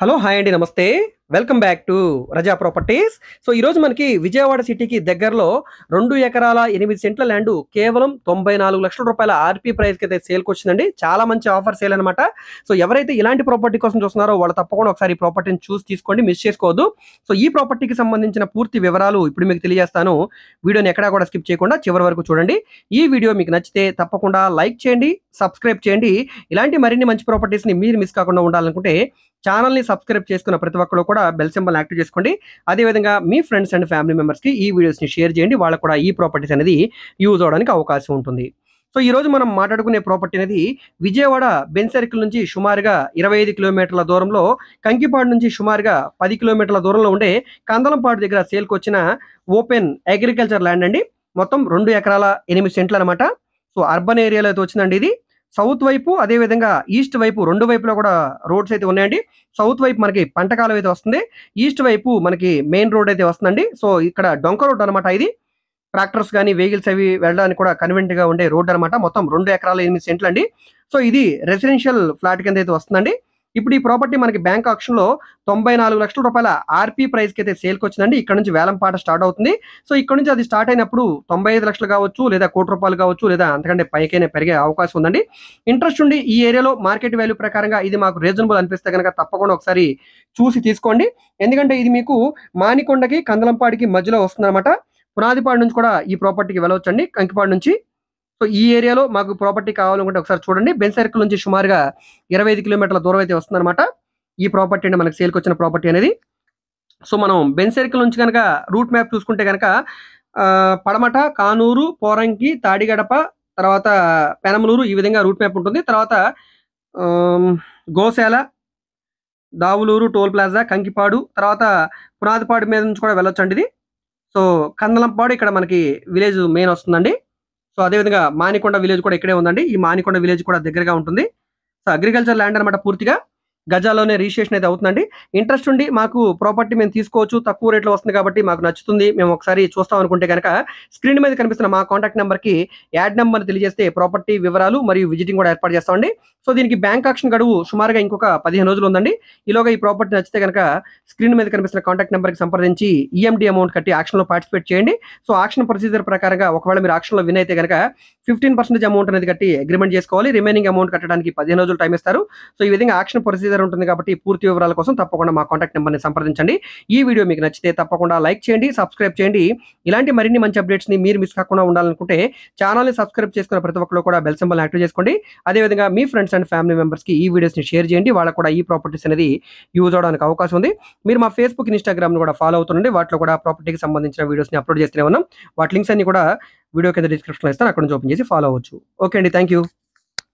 Hello! Hi అండి. నమస్తే. Welcome back to Raza properties. So, ఈరోజు మనకి విజయవాడ సిటీకి దగ్గరలో 2 ఎకరాల 8 సెంట్ల ల్యాండు కేవలం రూ. 94,00,000 ఆర్‌పీ ప్రైస్‌కైతే సేల్‌కొచ్చిందండి. చాలా మంచి ఆఫర్ సేల్ అనమాట. సో, ఎవరైతే ఇలాంటి ప్రాపర్టీ కోసం చూస్తున్నారో వాళ్ళు తప్పకుండా ఒకసారి ఈ ప్రాపర్టీని చూసి తీసుకోండి. మిస్ చేసుకోవద్దు. సో, ఈ ప్రాపర్టీకి సంబంధించిన పూర్తి వివరాలు ఇప్పుడు మీకు తెలియజేస్తాను. వీడియోని ఎక్కడా కూడా స్కిప్ చేయకుండా చివరి వరకు చూడండి. ఈ వీడియో మీకు నచ్చితే తప్పకుండా లైక్ చేయండి, సబ్స్క్రైబ్ చేయండి. ఇలాంటి మరిన్ని మంచి ప్రాపర్టీస్‌ని మీరు మిస్ కాకుండా ఉండాలనుకుంటే ఛానల్‌ని సబ్స్క్రైబ్ చేసుకున్న ప్రతి ఒక్కళ్ళు కూడా బెల్ సింబల్‌ని యాక్టివ్ చేసుకోండి. అదే విధంగా మీ ఫ్రెండ్స్ అండ్ ఫ్యామిలీ మెంబర్స్‌కి ఈ వీడియోస్‌ని షేర్ చేయండి. వాళ్ళకి కూడా ఈ ప్రాపర్టీస్ అనేది యూజ్ అవ్వడానికి అవకాశం ఉంటుంది. సో, ఈరోజు మనం మాట్లాడుకునే ప్రాపర్టీ అనేది విజయవాడ బెంజ్ సర్కిల్ నుంచి సుమారుగా 25 కిలోమీటర్ల దూరంలో, కంకిపాడు నుంచి సుమారుగా 10 కిలోమీటర్ల దూరంలో ఉండే కందలంపాడు దగ్గర సేల్‌కొచ్చిన ఓపెన్ అగ్రికల్చర్ ల్యాండ్ అండి. మొత్తం 2 ఎకరాల 8 సెంట్లు అనమాట. సో, అర్బన్ ఏరియాలో అయితే వచ్చిందండి ఇది. సౌత్ వైపు అదే విధంగా ఈస్ట్ వైపు 2 వైపులా కూడా రోడ్స్ అయితే ఉన్నాయండి. సౌత్ వైపు మనకి పంట కాలువ అయితే వస్తుంది. ఈస్ట్ వైపు మనకి మెయిన్ రోడ్ అయితే వస్తుందండి. సో, ఇక్కడ డొంక రోడ్ అనమాట ఇది. ట్రాక్టర్స్ గాని, వెహికల్స్ అవి వెళ్ళడానికి కూడా కన్వీనియంట్‌గా ఉండే రోడ్ అనమాట. మొత్తం 2 ఎకరాల 8 సెంట్లండి. సో, ఇది రెసిడెన్షియల్ ఫ్లాట్ కింద అయితే వస్తుందండి. ఇప్పుడు ఈ ప్రాపర్టీ మనకి బ్యాంక్ ఆక్షన్‌లో రూ. 94,00,000 ఆర్‌పీ ప్రైస్‌కైతే సేల్‌కొచ్చిందండి. ఇక్కడ నుంచి వేలం పాట స్టార్ట్ అవుతుంది. సో, ఇక్కడ నుంచి అది స్టార్ట్ అయినప్పుడు 95,00,000 కావచ్చు, లేదా రూ. 1,00,00,000 కావచ్చు, లేదా అంతకంటే పైకైనా పెరిగే అవకాశం ఉందండి. ఇంట్రెస్ట్ ఉండి ఈ ఏరియాలో మార్కెట్ వాల్యూ ప్రకారంగా ఇది మాకు రీజనబుల్ అనిపిస్తే గనక తప్పకుండా ఒకసారి చూసి తీసుకోండి. ఎందుకంటే ఇది మీకు మానికొండకి, కందలంపాడికి మధ్యలో వస్తుందనమాట. పునాదిపాడు నుంచి కూడా ఈ ప్రాపర్టీకి వెళ్ళవచ్చండి కంకిపాడు నుంచి. సో, ఈ ఏరియాలో మాకు ప్రాపర్టీ కావాలనుకుంటే ఒకసారి చూడండి. బెంజ్ సర్కిల్ నుంచి సుమారుగా 25 కిలోమీటర్ల దూరం అయితే వస్తుందనమాట. ఈ ప్రాపర్టీ అండి మనకు సేల్‌కొచ్చిన ప్రాపర్టీ అనేది. సో, మనం బెంజ్ సర్కిల్ నుంచి గనక రూట్ మ్యాప్ చూసుకుంటే గనక పడమట, కానూరు, పోరంకి, తాడిగడప, తర్వాత పెనమలూరు ఈ విధంగా రూట్ మ్యాప్ ఉంటుంది. తర్వాత ఆహ్, గోశాల, దావులూరు, టోల్ ప్లాజా, కంకిపాడు, తర్వాత పునాదిపాడు మీద నుంచి కూడా వెళ్ళొచ్చండి ఇది. సో, కందలంపాడు ఇక్కడ మనకి విలేజ్ మెయిన్ వస్తుందండి. సో, అదే విధంగా మానికొండ విలేజ్ కూడా ఇక్కడే ఉందండి. ఈ మానికొండ విలేజ్ కూడా దగ్గరగా ఉంటుంది. సో, అగ్రికల్చర్ ల్యాండ్ అనమాట పూర్తిగా. గజాల్లోనే రిజిస్ట్రేషన్ అయితే అవుతుందండి. ఇంట్రెస్ట్ ఉండి మాకు ప్రాపర్టీ మేము తీసుకోవచ్చు, తక్కువ రేట్‌లో వస్తుంది కాబట్టి మాకు నచ్చుతుంది, మేము ఒకసారి చూస్తాం అనుకుంటే గనక స్క్రీన్ మీద కనిపిస్తున్న మా కాంటాక్ట్ నంబర్‌కి యాడ్ నంబర్ తెలియజేస్తే ప్రాపర్టీ వివరాలు మరియు విజిటింగ్ కూడా ఏర్పాటు చేస్తామండి. సో, దీనికి బ్యాంక్ ఆక్షన్ గడువు సుమారుగా ఇంకొక 15 రోజులు ఉందండి. ఈలోగా ఈ ప్రాపర్టీ నచ్చితే గనక స్క్రీన్ మీద కనిపిస్తున్న కాంటాక్ట్ నంబర్‌కి సంప్రదించి ఈఎండీ అమౌంట్ కట్టి ఆక్షన్‌లో పార్టిసిపేట్ చేయండి. సో, ఆక్షన్ ప్రొసీజర్ ప్రకారంగా ఒకవేళ మీరు ఆక్షన్‌లో విన్ అయితే గనక 15% అమౌంట్ అనేది కట్టి అగ్రీమెంట్ చేసుకోవాలి. రిమైనింగ్ అమౌంట్ కట్టడానికి 15 రోజులు టైం ఇస్తారు. సో, ఈ విధంగా ఆక్షన్ ప్రొసీజర్ ఉంటుంది కాబట్టి పూర్తి వివరాల కోసం తప్పకుండా మా కాంటాక్ట్ నంబర్‌ని సంప్రదించండి. ఈ వీడియో మీకు నచ్చితే తప్పకుండా లైక్ చేయండి, సబ్స్క్రైబ్ చేయండి. ఇలాంటి మరిన్ని మంచి అప్డేట్స్‌ని మీరు మిస్ కాకుండా ఉండాలనుకుంటే ఛానల్‌ని సబ్స్క్రైబ్ చేసుకున్న ప్రతి ఒక్కళ్ళు కూడా బెల్ సింబల్‌ని యాక్టివ్ చేసుకోండి. అదే విధంగా మీ ఫ్రెండ్స్ అండ్ ఫ్యామిలీ మెంబర్స్‌కి ఈ వీడియోస్‌ని షేర్ చేయండి. వాళ్ళకి కూడా ఈ ప్రాపర్టీస్ అనేది యూజ్ అవ్వడానికి అవకాశం ఉంది. మీరు మా ఫేస్‌బుక్, ఇన్‌స్టాగ్రామ్‌ని కూడా ఫాలో అవుతుండండి. వాటిలో కూడా ప్రాపర్టీకి సంబంధించిన వీడియోస్‌ని అప్లోడ్ చేస్తూనే ఉన్నాం. వాటి లింక్స్ అన్ని కూడా వీడియో కింద డిస్క్రిప్షన్‌లో ఇస్తాను. అక్కడ నుంచి ఓపెన్ చేసి ఫాలో అవ్వచ్చు. ఓకే అండి. Thank you.